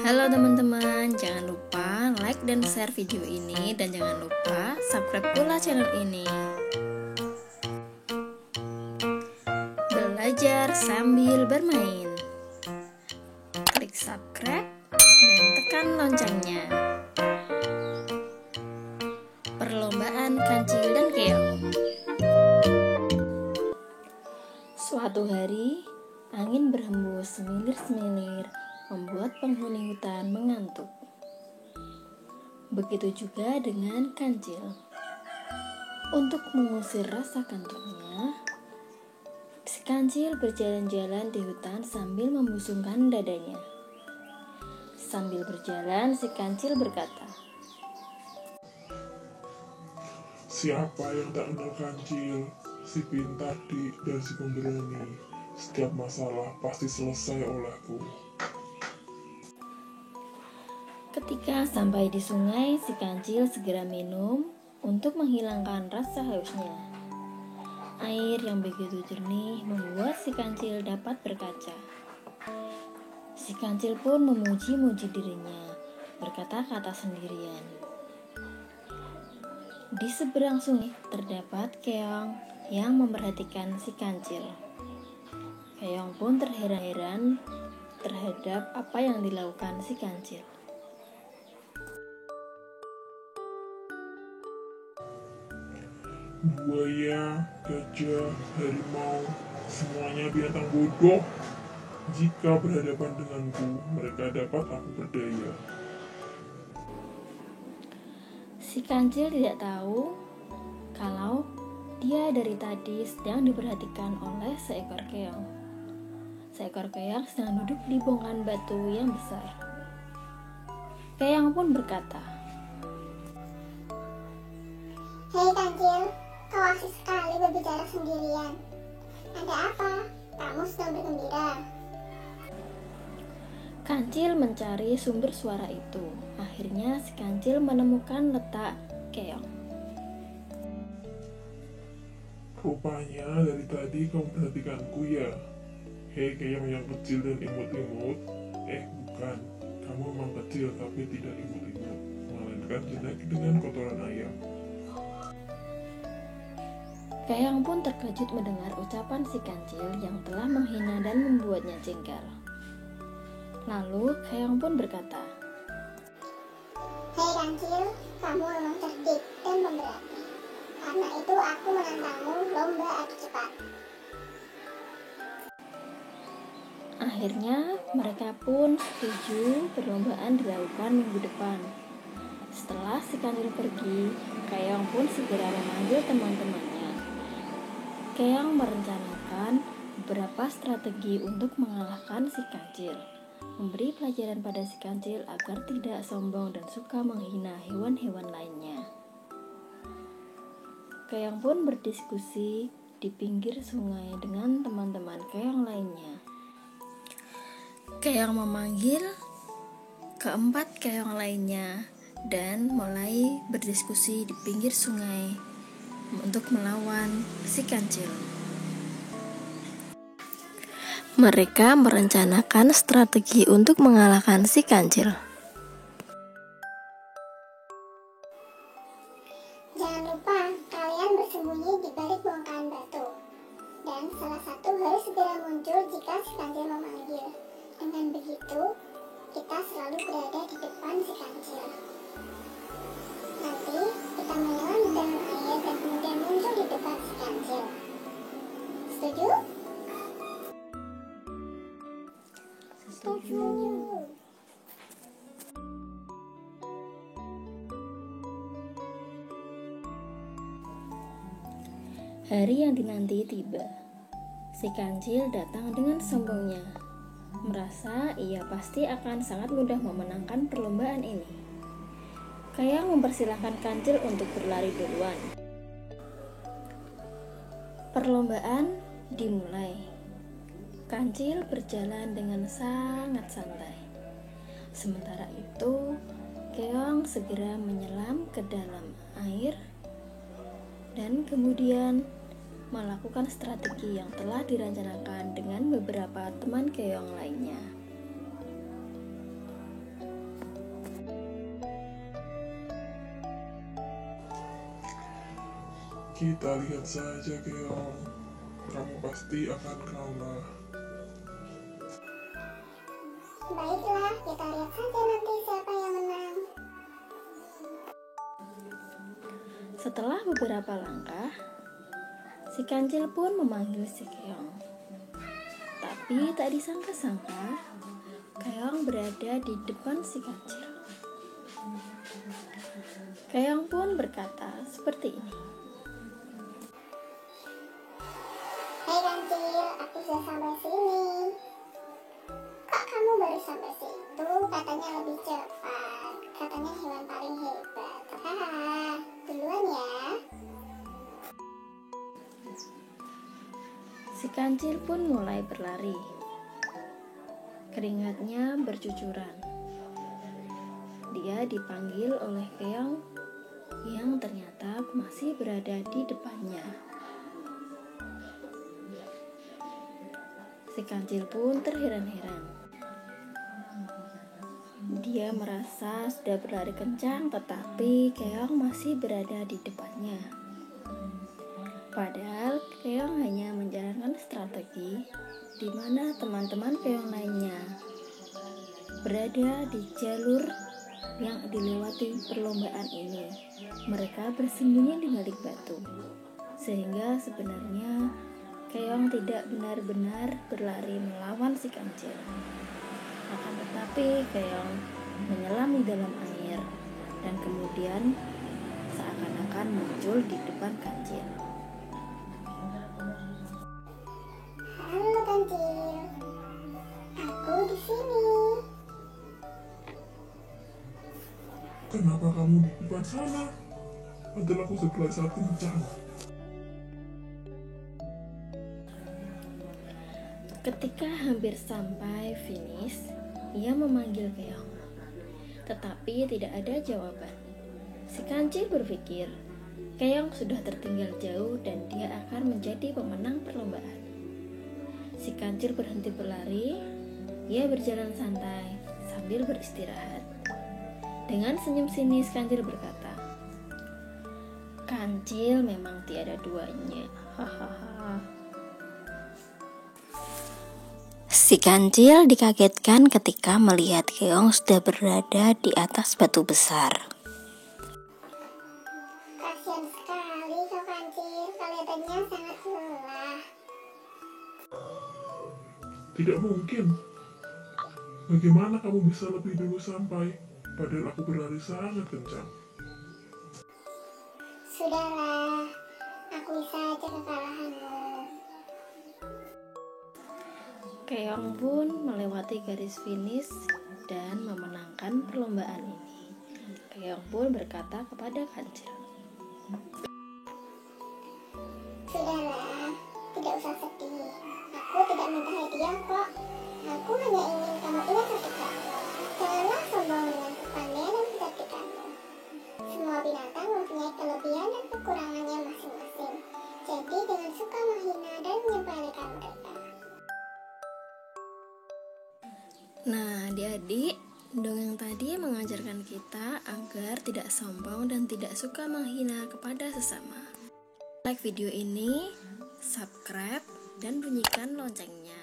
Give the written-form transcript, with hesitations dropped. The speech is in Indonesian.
Halo teman-teman, jangan lupa like dan share video ini dan jangan lupa subscribe pula channel ini. Belajar sambil bermain. Klik subscribe dan tekan loncengnya. Perlombaan kancil dan keong. Suatu hari, angin berhembus semilir-semilir, membuat penghuni hutan mengantuk. Begitu juga dengan kancil. Untuk mengusir rasa kantuknya, si kancil berjalan-jalan di hutan sambil membusungkan dadanya. Sambil berjalan, si kancil berkata, "Siapa yang tak kenal kancil? Si pintar dan si pemberani. Setiap masalah pasti selesai olehku." Ketika sampai di sungai, si kancil segera minum untuk menghilangkan rasa hausnya. Air yang begitu jernih membuat si kancil dapat berkaca. Si kancil pun memuji-muji dirinya, berkata-kata sendirian. Di seberang sungai terdapat keong yang memperhatikan si kancil. Keong pun terheran-heran terhadap apa yang dilakukan si kancil. Buaya, gajah, harimau, semuanya binatang bodoh. Jika berhadapan denganku, mereka dapat aku berdaya. Si kancil tidak tahu kalau dia dari tadi sedang diperhatikan oleh seekor keong. Seekor keong sedang duduk di bongkahan batu yang besar. Keong pun berkata, "Hei kancil, kau asik sekali berbicara sendirian. Ada apa? Kamu sedang bergembira?" Kancil mencari sumber suara itu. Akhirnya si kancil menemukan letak keong. Rupanya dari tadi kamu perhatikanku ya. Hei keong yang kecil dan imut-imut. Bukan. Kamu memang kecil tapi tidak imut-imut, melainkan jelek dengan kotoran ayam. Keong pun terkejut mendengar ucapan si kancil yang telah menghina dan membuatnya jengkel. Lalu keong pun berkata, "Hei kancil, kamu memang cerdik dan pemberani. Karena itu aku menantangmu lomba adu cepat." Akhirnya mereka pun setuju perlombaan dilakukan minggu depan. Setelah si kancil pergi, keong pun segera memanggil teman-temannya. Keong merencanakan beberapa strategi untuk mengalahkan si kancil, memberi pelajaran pada si kancil agar tidak sombong dan suka menghina hewan-hewan lainnya. Keong pun berdiskusi di pinggir sungai dengan teman-teman keong lainnya. Keong memanggil keempat keong lainnya dan mulai berdiskusi di pinggir sungai untuk melawan si kancil. Mereka merencanakan strategi untuk mengalahkan si kancil. Jangan lupa kalian bersembunyi di balik bongkahan batu. Dan salah satu harus segera muncul jika si kancil memanggil. Dengan begitu, kita selalu berada di depan si kancil. Nanti kita menyelam di dalam air dan kemudian muncul di depan si kancil. Setuju? Setuju. Hari yang dinanti tiba. Si kancil datang dengan sombongnya, merasa ia pasti akan sangat mudah memenangkan perlombaan ini. Keong mempersilahkan kancil untuk berlari duluan. Perlombaan dimulai. Kancil berjalan dengan sangat santai. Sementara itu, keong segera menyelam ke dalam air dan kemudian melakukan strategi yang telah direncanakan dengan beberapa teman keong lainnya. Kita lihat saja, Keong. Kamu pasti akan kalah. Baiklah, kita lihat saja nanti siapa yang menang. Setelah beberapa langkah, si kancil pun memanggil si Keong. Tapi tak disangka-sangka, Keong berada di depan si kancil. Keong pun berkata seperti ini. Hei kancil, aku sudah sampai sini. Kok kamu baru sampai situ? Katanya lebih cepat. Katanya hewan paling hebat. Hahaha, duluan ya. Si kancil pun mulai berlari. Keringatnya bercucuran. Dia dipanggil oleh Keong yang ternyata masih berada di depannya. Si kancil pun terheran-heran. Dia merasa sudah berlari kencang, tetapi Keong masih berada di depannya. Padahal Keong hanya menjalankan strategi di mana teman-teman Keong lainnya berada di jalur yang dilewati perlombaan ini. Mereka bersembunyi di balik batu, sehingga sebenarnya Keong tidak benar-benar berlari melawan si kancil. Akan tetapi Keong menyelam di dalam air dan kemudian seakan-akan muncul di depan kancil. Halo kancil, aku di sini. Kenapa kamu di depan sana? Padahal aku sudah sangat kencang. Ketika hampir sampai finish, ia memanggil Keong, tetapi tidak ada jawaban. Si kancil berpikir, Keong sudah tertinggal jauh dan dia akan menjadi pemenang perlombaan. Si kancil berhenti berlari, ia berjalan santai sambil beristirahat. Dengan senyum sinis, kancil berkata, "Kancil memang tiada duanya, hahaha." Si kancil dikagetkan ketika melihat Keong sudah berada di atas batu besar. Kasian sekali kau kancil, kelihatannya sangat lelah. Tidak mungkin. Bagaimana kamu bisa lebih dulu sampai? Padahal aku berlari sangat kencang. Sudahlah, akui saja kekalahanmu. Keong pun melewati garis finish dan memenangkan perlombaan ini. Keong pun berkata kepada kancil, Sudahlah, tidak usah sedih. Aku tidak minta hadiah kok. Aku hanya ingin kamu ingat satu hal. Janganlah sombong dengan kepandaian dan kecerdikanmu. Semua binatang mempunyai kelebihan dan kekurangannya masing-masing. Jadi dengan suka menghina dan menyepelekan mereka. Nah, adik-adik, dongeng tadi mengajarkan kita agar tidak sombong dan tidak suka menghina kepada sesama. Like video ini, subscribe, dan bunyikan loncengnya.